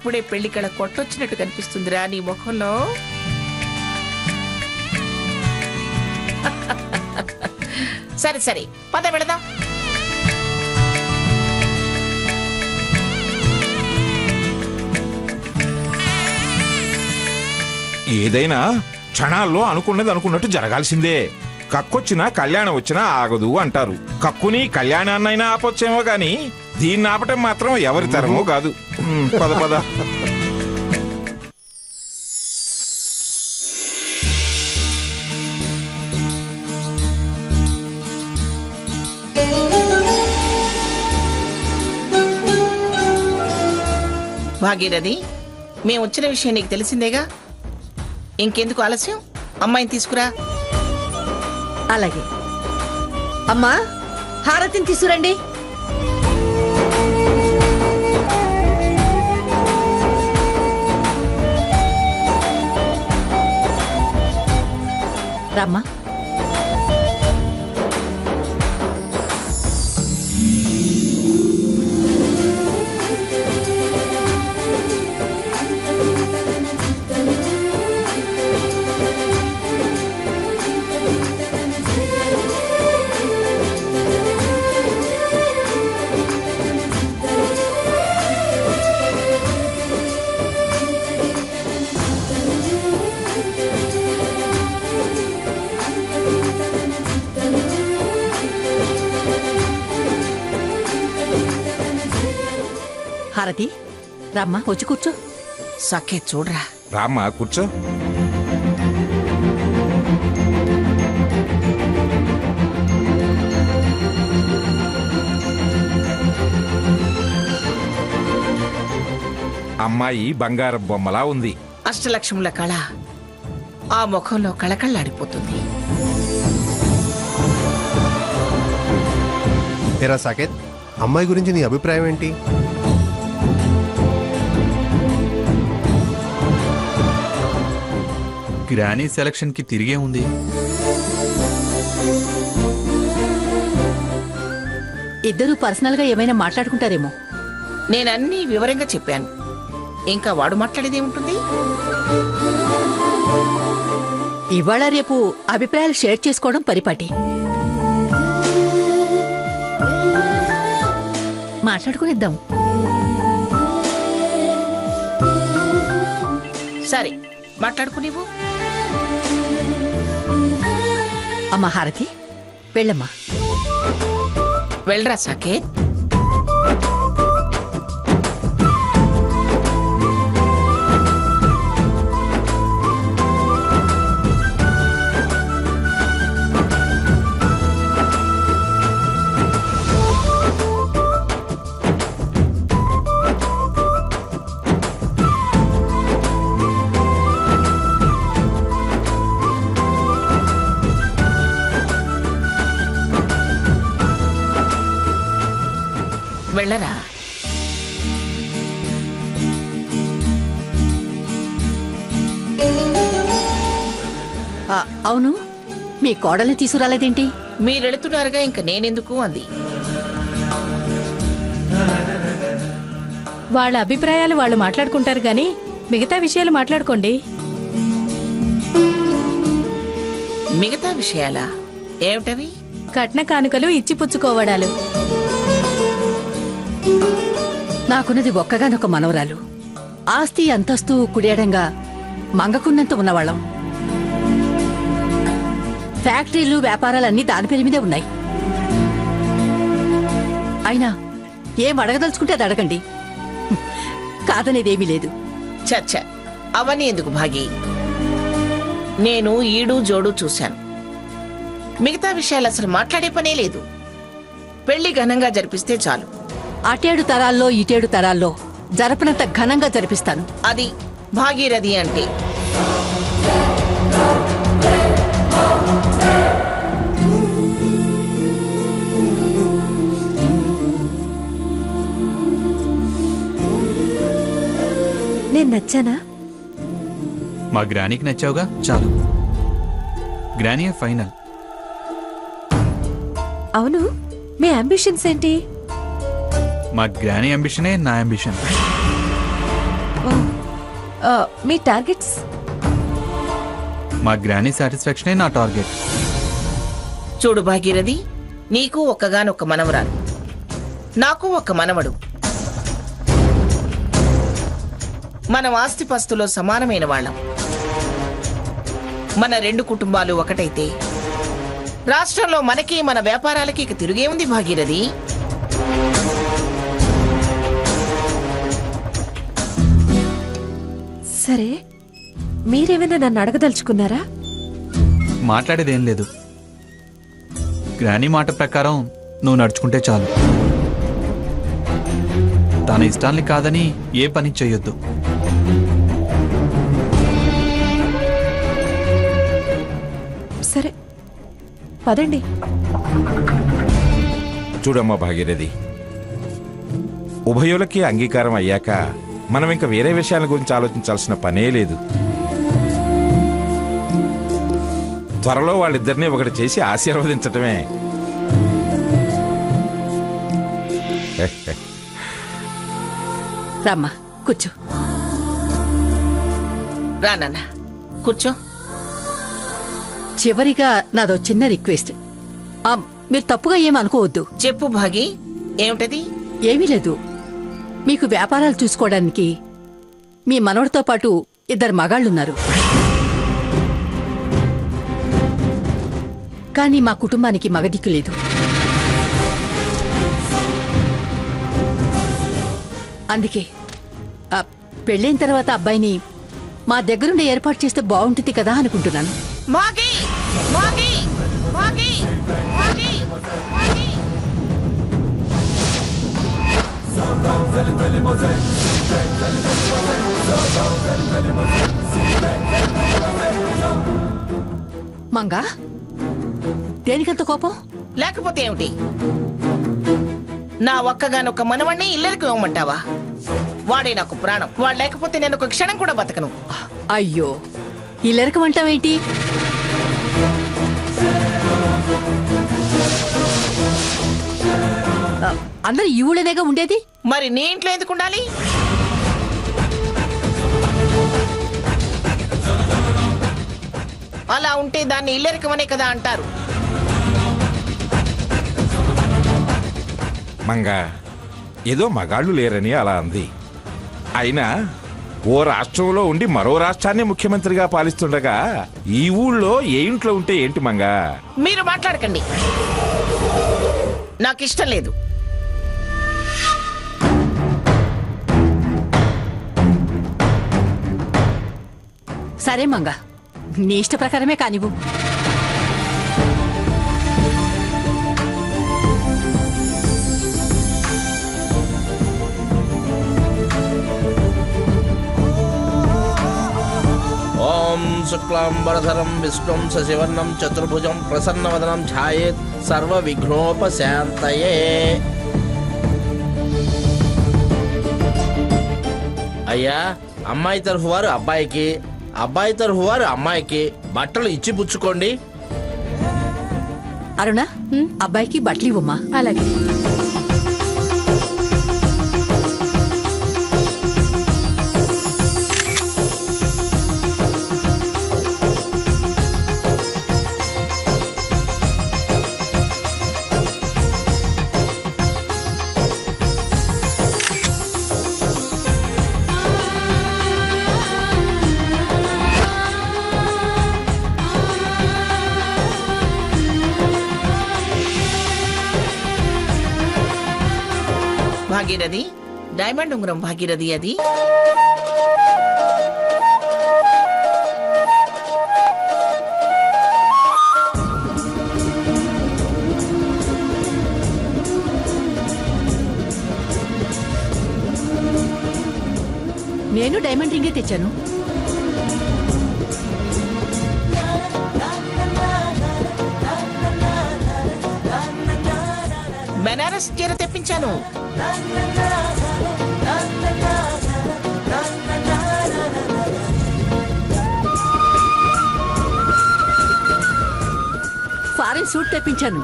అప్పుడే పెళ్లికళ కొట్టొచ్చినట్టు కనిపిస్తుందిరా నీ ముఖంలో. సరే సరే పద వెళదాం. ఏదైనా క్షణాల్లో అనుకున్నది అనుకున్నట్టు జరగాల్సిందే. కక్కొచ్చినా కళ్యాణం వచ్చినా ఆగదు అంటారు. కక్కుని కళ్యాణాన్నైనా ఆపొచ్చేమో గాని దీన్ని ఆపటం మాత్రం ఎవరి తరమో కాదు. పద పద. భాగీరథి, మేము వచ్చిన విషయం నీకు తెలిసిందేగా, ఇంకెందుకు ఆలస్యం? అమ్మాయిని తీసుకురా. అలాగే అమ్మా, హారతిని తీసుకురండి. రమ్మా. హారతి రమ్మా, వచ్చి కూర్చో. సఖే చూడరా. రామ్మా కూర్చో. అమ్మాయి బంగారు బొమ్మలా ఉంది. అష్టలక్ష్ముల కళ ఆ ముఖంలో కళకళ్ళాడిపోతుంది. ఏరా సాకేత్, అమ్మాయి గురించి నీ అభిప్రాయం ఏంటి? గ్రానీ సెలక్షన్ కి తిరిగే ఉంది. ఇద్దరు పర్సనల్ గా ఏమైనా మాట్లాడుకుంటారేమో. నేనన్నీ వివరంగా చెప్పాను. ఇంకా వాడు మాట్లాడేది ఏముంటుంది? ఇవాళ రేపు అభిప్రాయాలు షేర్ చేసుకోవడం పరిపాటి. మాట్లాడుకునిద్దాం. సరే మాట్లాడుకునేవు. అమ్మా హారతి, వెళ్ళమ్మా. వెళ్ళరా సాకేత్. వెళ్ళరా. అవును, మీ కోడల్ని తీసుకురాలేదేంటి? మీరెళుతున్నారుగా, ఇంక నేనెందుకు అంది. వాళ్ళ అభిప్రాయాలు వాళ్ళు మాట్లాడుకుంటారు గాని మిగతా విషయాలు మాట్లాడుకోండి. మిగతా విషయాలా? ఏమిటవి? కట్న కానుకలు ఇచ్చిపుచ్చుకోవడాలు. నాకున్నది ఒక్కగానొక మనవరాలు. ఆస్తి అంతస్తు కుడేయడంగా మంగకున్నంత ఉన్నవాళ్ళం. ఫ్యాక్టరీలు వ్యాపారాలన్నీ దాని పేరు మీదే ఉన్నాయి. అయినా ఏం అడగదలుచుకుంటే అది అడగండి, కాదనేదేమీ లేదు. చచ్చ, అవన్నీ ఎందుకు భాగి? నేను ఈడు జోడు చూశాను. మిగతా విషయాలు అసలు మాట్లాడే పనే లేదు. పెళ్లి ఘనంగా జరిపిస్తే చాలు. అటేడు తరాల్లో ఇటేడు తరాల్లో జరపనంత ఘనంగా జరిపిస్తాను. అది భాగీరథి అంటే. నేను నచ్చానా? మా గ్రానీకి నచ్చావుగా, చాలు. Granny final. అవును, మీ అంబిషన్స్ ఏంటి? మా గ్రానీ అంబిషనే నా అంబిషన్. మీ టార్గెట్స్? మా గ్రానీ సాటిస్ఫాక్షనే నా టార్గెట్. చూడు భాగీరథి, నీకు ఒక్కగానొక్క మనవరాలు, నాకు ఒక్క మనవడు. మనం ఆస్తిపాస్తులో సమానమైన వాళ్ళం. మన రెండు కుటుంబాలు ఒకటైతే రాష్ట్రంలో మనకి మన వ్యాపారాలకి ఇక తిరిగే ఉంది భాగీరథి. సరే, మీరేమైనా నన్ను అడగదలుచుకున్నారా? మాట్లాడేదేం లేదు. గ్రానీ మాట ప్రకారం నువ్వు నడుచుకుంటే చాలు. తన ఇష్టాన్ని కాదని ఏ పని చెయ్యొద్దు. సరే, పదండి. చూడమ్మా భాగీరథి, ఉభయులకి అంగీకారం అయ్యాక మనం ఇంకా వేరే విషయాల గురించి ఆలోచించాల్సిన పనే లేదు. త్వరలో వాళ్ళిద్దరినీ ఒకటి చేసి ఆశీర్వదించటమే. రామ్మా, కూర్చో. రా నాన్న, కూర్చో. చివరిగా నాదో చిన్న రిక్వెస్ట్. మీరు తప్పుగా ఏమనుకోవద్దు. చెప్పు భాగి, ఏమిటది? ఏమీ లేదు. మీకు వ్యాపారాలు చూసుకోవడానికి మీ మనవడితో పాటు 2 మగాళ్ళున్నారు. కానీ మా కుటుంబానికి మగదిక్కు లేదు. అందుకే పెళ్ళైన తర్వాత అబ్బాయిని మా దగ్గరుండి ఏర్పాటు చేస్తే బాగుంటుంది కదా అనుకుంటున్నాను. మాగి మాగి మాగి మాగి మాగి. మంగా, దేనికంత కోపం? లేకపోతే ఏమిటి? నా ఒక్కగానొక్క మనవణ్ణి ఇల్లరికి ఇవ్వమంటావా? వాడే నాకు ప్రాణం. వాడు లేకపోతే నేను ఒక క్షణం కూడా బతకను. అయ్యో, ఇల్లరికమంటావేంటి? అందరు ఈ ఊళ్ళనేగా ఉండేది. మరి నీ ఇంట్లో ఎందుకు ఉండాలి? అలా ఉంటే దాన్ని ఇల్లరికమనే కదా అంటారు. మంగా ఏదో మగాళ్ళు లేరని అలా అంది. అయినా ఓ రాష్ట్రంలో ఉండి మరో రాష్ట్రాన్ని ముఖ్యమంత్రిగా పాలిస్తుండగా ఈ ఊళ్ళో ఏ ఇంట్లో ఉంటే ఏంటి మంగా? మీరు మాట్లాడకండి, నాకు ఇష్టం లేదు. సరే మంగా, నీ ఇష్ట ప్రకారమే కానివ్వు. ఓం శుక్లాంబరధరం విష్ణుం శశివర్ణం చతుర్భుజం ప్రసన్నవదనం ఛాయేత్ సర్వ విఘ్నోపశాంతయే. అయ్యా, అమ్మాయి తరఫు వారు అబ్బాయికి, అబ్బాయి తరఫు వారు అమ్మాయికి బట్టలు ఇచ్చి పుచ్చుకోండి. అరుణ, అబ్బాయికి బట్టలు ఇవ్వమ్మా. అలాగే. భాగీరథి, డైమండ్ ఉంగరం భాగీరథి అది. నేను డైమండ్ రింగే తెచ్చాను. బెనారస్ చీర తెప్పించాను. ఫారెన్ సూట్ తెప్పించాను.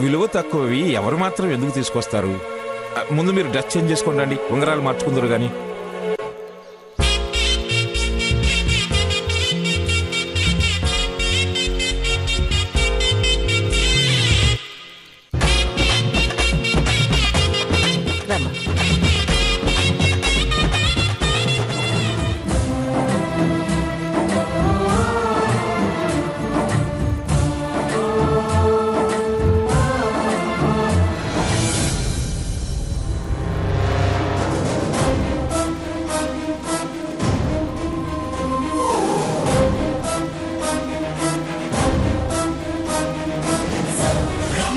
విలువ తక్కువవి ఎవరు మాత్రం ఎందుకు తీసుకొస్తారు? ముందు మీరు డ్రెస్ చేంజ్ చేసుకోండి, ఉంగరాలు మార్చుకుందరు గాని. రమ్మా.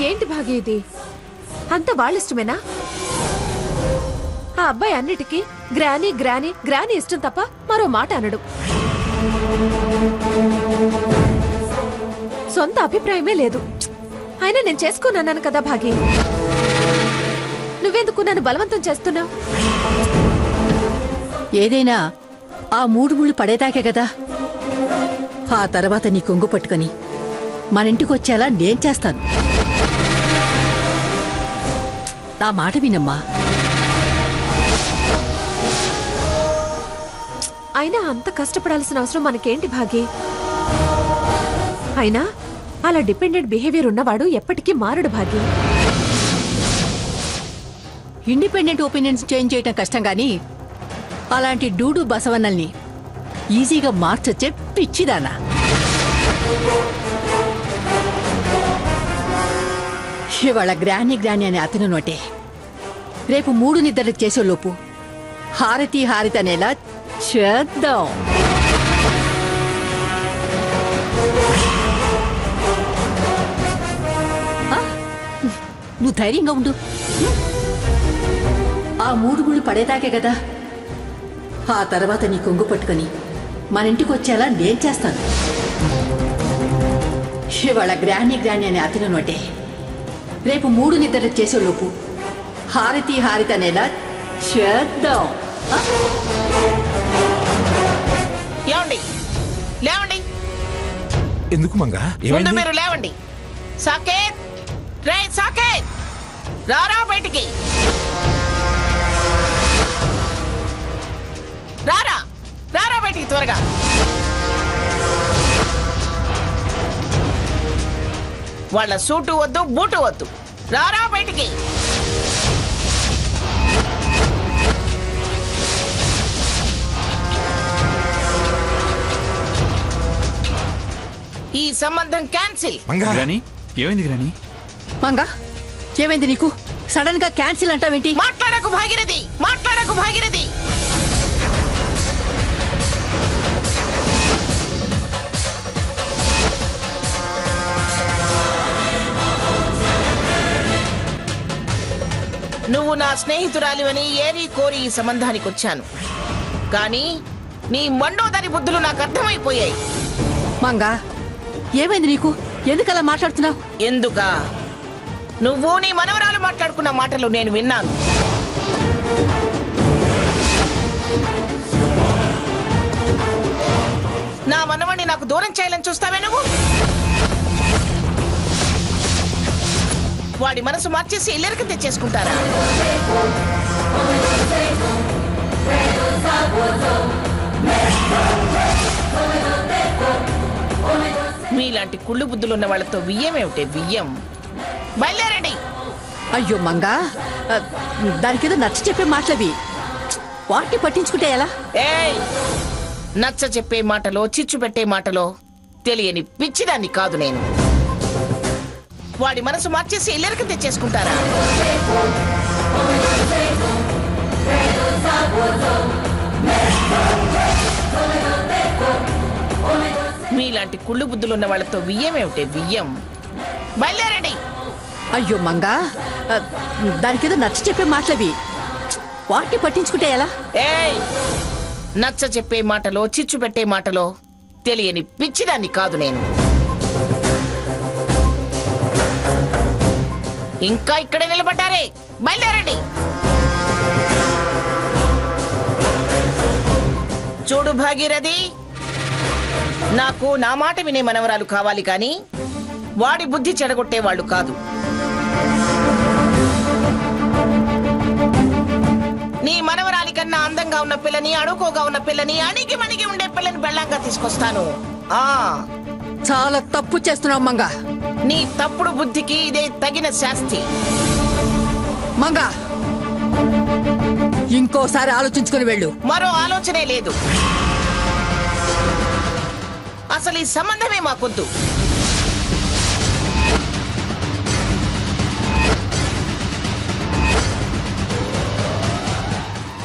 ఏంటి భాగ్య ఇది? అంత వాళ్ళిష్టమేనా? ఆ అబ్బాయి అన్నిటికీ గ్రానీ గ్రానీ గ్రానీ ఇష్టం తప్ప మరో మాట అనడు. సొంత అభిప్రాయమే లేదు. అయినా నేను చేసుకోనన్నాను కదా భాగ్య. నువ్వెందుకు నన్ను బలవంతం చేస్తున్నావు? ఏదైనా ఆ 3 ముళ్ళు పడేదాకే కదా. ఆ తర్వాత నీ కొంగు పట్టుకొని మన ఇంటికి వచ్చేలా నేను చేస్తాను. నా మాట వినమ్మా. అయినా అంత కష్టపడాల్సిన అవసరం మనకేంటి భాగ్య? అయినా అలా డిపెండెంట్ బిహేవియర్ ఉన్నవాడు ఎప్పటికీ మారడు భాగ్య. ఇండిపెండెంట్ ఒపీనియన్స్ చేంజ్ చేయటం కష్టం గాని అలాంటి డూడు బసవన్నల్ని ఈజీగా మార్చొచ్చే పిచ్చిదానా. ఇవాళ గ్రానీ గ్రానీ అనే అతను నోటే రేపు 3 నిద్రలకు చేసేలోపు హారతి హారతి అనేలా చేద్దాం. నువ్వు ధైర్యంగా ఉండు. ఆ 3 ముళ్ళు పడేదాకే కదా. ఆ తర్వాత నీ కొంగు పట్టుకొని మన ఇంటికి వచ్చేలా నేను చేస్తాను. ఇవాళ గ్రానీ గ్రానీ అనే అతను నోటే రేపు 3 నిద్రలకు చేసేలోపు హారతి హారతి అనేలా చేద్దాం. ఏమండి, లేవండి. ఎందుకు మంగా? ముందు ఏమైంది? మీరు లేవండి. సాకేత్, రే సాకేత్, రారా బయటికి. రారా రారా బయటికి త్వరగా. వాళ్ళ సూటు వద్దు, బూటు వద్దు. రారా బయటికి. ఈ సంబంధం క్యాన్సిల్. మంగా గ్రాని ఏమైంది గ్రాని? మంగా ఏమైంది నీకు? సడన్ గా క్యాన్సిల్ అంటావేంటి? మాట్లాడకు భాగీరథి, మాట్లాడకు భాగీరథి. నువ్వు నా స్నేహితురాలివని ఏరి కోరి ఈ సంబంధానికి వచ్చాను. కానీ నీ మండోదరి బుద్ధులు నాకు అర్థమైపోయాయి. మంగా ఏమైంది నీకు? ఎందుకలా మాట్లాడుతున్నావు? ఎందుకా? నువ్వు నీ మనవరాలు మాట్లాడుకున్న మాటలు నేను విన్నాను. నా మనవణ్ణి నాకు దూరం చేయాలని చూస్తావే నువ్వు? వాడి మనసు మార్చేసి ఇల్లరికి తెచ్చేసుకుంటారా? మీలాంటి కుళ్ళు బుద్ధులున్న వాళ్ళతో వియ్యమేమిటే వియ్యం. బయలుదేరండి. అయ్యో మంగా, దానికేదో నచ్చ చెప్పే మాటలవి. వాటిని పట్టించుకుంటే ఎలా? ఏయ్, నచ్చ చెప్పే మాటలో చిచ్చు పెట్టే మాటలో తెలియని పిచ్చిదాన్ని కాదు నేను. వాడి మనసు మార్చేసి ఇల్లరికి తెచ్చేసుకుంటారా? మీలాంటి కుళ్ళు బుద్ధులున్న వాళ్ళతో వియ్యమేమిటే వియ్యం. బయలుదేరండి. అయ్యో మంగా, దానికేదో నచ్చ చెప్పే మాటలవి. వాటిని పట్టించుకుంటే ఎలా? ఏయ్, నచ్చ చెప్పే మాటలో చిచ్చు పెట్టే మాటలో తెలియని పిచ్చిదాన్ని కాదు నేను. ఇంకా ఇక్కడే నిలబడ్డారే, బయలుదేరండి. చూడు భాగీరథి, నాకు నా మాట వినే మనవరాలు కావాలి కానీ వాడి బుద్ధి చెడగొట్టే వాళ్ళు కాదు. నీ మనవరాలి కన్నా అందంగా ఉన్న పిల్లని, అడుకోగా ఉన్న పిల్లని, అణిగి మణిగి ఉండే పిల్లని బెళ్ళంగా తీసుకొస్తాను. ఆ చాలా తప్పు చేస్తున్నావు మంగ. నీ తప్పుడు బుద్ధికి ఇదే తగిన శాస్తి. మంగ, ఇంకోసారి ఆలోచించుకుని వెళ్ళు. మరో ఆలోచనే లేదు. అసలు ఈ సంబంధమే మాకొద్దు.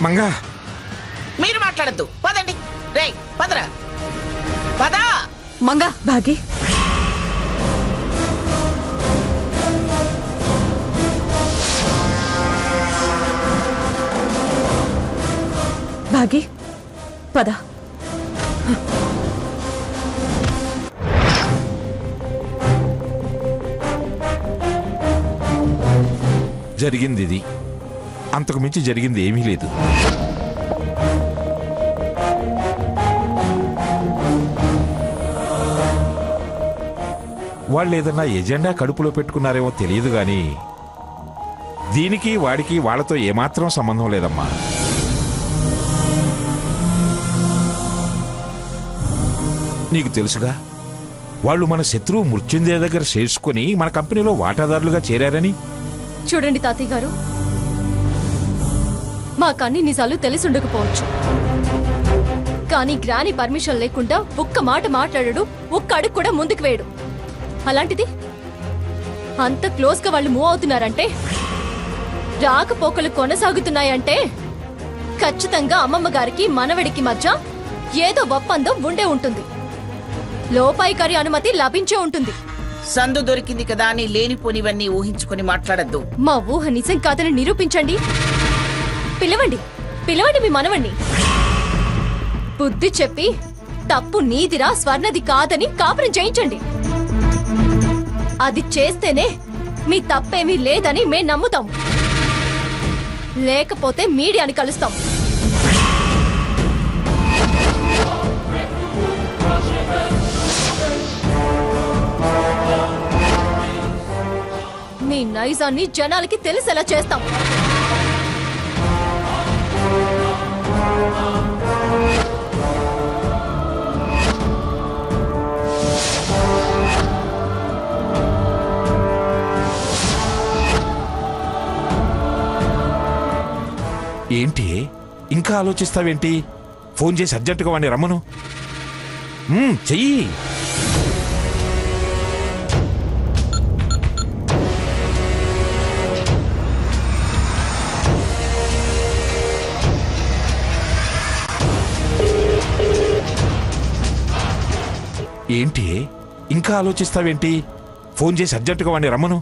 మంగా, మీరు మాట్లాడద్దు. పదండి. రే పదరా, పదా. మంగ, భాగి, భాగి, పద. జరిగింది ఇది. అంతకు మించి జరిగింది ఏమీ లేదు. వాళ్ళు ఏదన్నా ఎజెండా కడుపులో పెట్టుకున్నారేమో తెలియదు గాని దీనికి వాడికి వాళ్ళతో ఏమాత్రం సంబంధం లేదమ్మా. నీకు తెలుసుగా, వాళ్ళు మన శత్రువు మృత్యుంజయ దగ్గర చేసుకుని మన కంపెనీలో వాటాదారులుగా చేరారని. చూడండి తాతయ్య గారు, మాకన్ని నిజాలు తెలిసి ఉండకపోవచ్చు, కానీ గ్రాని పర్మిషన్ లేకుండా ఒక్క మాట మాట్లాడడు, ఒక్క అడుగు కూడా ముందుకు వేయడు. అలాంటిది అంత క్లోజ్ గా వాళ్ళు మూవ్ అవుతున్నారంటే, రాకపోకలు కొనసాగుతున్నాయంటే ఖచ్చితంగా అమ్మమ్మ గారికి మనవడికి మధ్య ఏదో ఒప్పందం ఉండే ఉంటుంది. లోపాయికారి అనుమతి లభించే ఉంటుంది. సందు దొరికింది కదా అని లేనిపోనివన్నీ ఊహించుకొని మాట్లాడద్దు. మా ఊహ నిజం కాదని నిరూపించండి. పిలవండి, పిలవండి మీ మనవణ్ణి. బుద్ధి చెప్పి తప్పు నీదిరా, స్వర్ణది కాదని కాపురం చేయించండి. అది చేస్తేనే మీ తప్పేమీ లేదని మేం నమ్ముతాం. లేకపోతే మీడియాని కలుస్తాం. మీ నైజాన్ని జనాలకి తెలిసేలా చేస్తాం. ఏంటి ఇంకా ఆలోచిస్తావేంటి? ఫోన్ చేసి అర్జెంటుగా వాడిని రమ్మను. చెయ్యి. ఏంటి ఇంకా ఆలోచిస్తావేంటి? ఫోన్ చేసి అర్జెంటుగా వాడిని రమ్మను.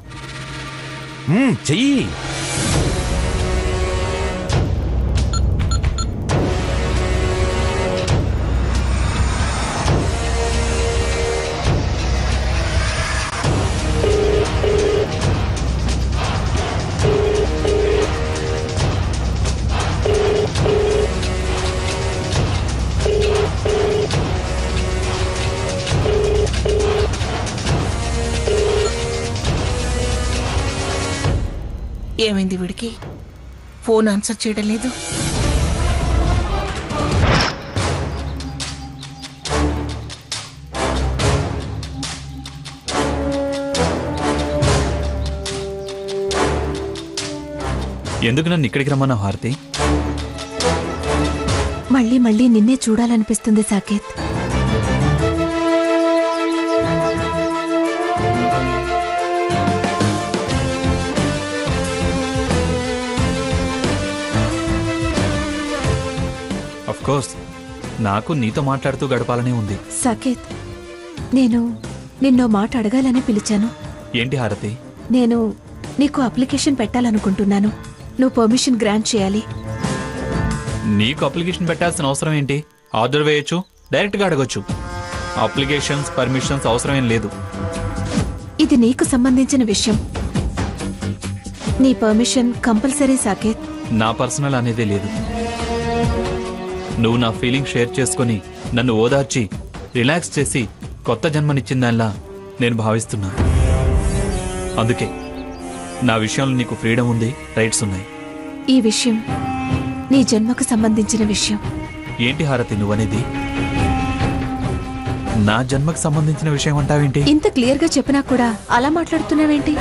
చెయ్యి. ఏమైంది వీడికి? ఫోన్ ఆన్సర్ చేయడం లేదు. ఎందుకు నన్ను ఇక్కడికి రమ్మన్నావు హారతి? మళ్ళీ మళ్ళీ నిన్నే చూడాలనిపిస్తుంది సాకేత్. అఫ్ కోర్స్, నాకు నీతో మాట్లాడుతూ గడపాలనే ఉంది. సాకేత్, నేను నిన్నో మాట అడగాలని పిలిచాను. ఏంటి హారతి? నేను నీకు అప్లికేషన్ పెట్టాలనుకుంటున్నాను. నువ్వు పర్మిషన్ గ్రాంట్ చేయాలి. నీకు అప్లికేషన్ పెట్టాల్సిన అవసరం ఏంటి? ఆర్డర్ వేయొచ్చు, డైరెక్ట్గా అడగొచ్చు. అప్లికేషన్స్, పర్మిషన్స్ అవసరం ఏం లేదు. ఇది నీకు సంబంధించిన విషయం. నీ పర్మిషన్ కంపల్సరీ సాకేత్. నా పర్సనల్ అనేదే లేదు. నువ్వు నా ఫీలింగ్ షేర్ చేసుకుని నన్ను ఓదార్చి రిలాక్స్ చేసి కొత్త జన్మనిచ్చిందాల్లా నేను భావిస్తున్నా. అందుకే నా విషయంలో నీకు ఫ్రీడమ్ ఉంది, రైట్స్ ఉన్నాయి. ఈ విషయం నీ జన్మకు సంబంధించిన విషయం. ఏంటి హారతి నువ్వనేది? నా జన్మకు సంబంధించిన విషయం అంటావేంటి? ఇంత క్లియర్ గా చెప్పినా కూడా అలా మాట్లాడుతున్నావేంటి?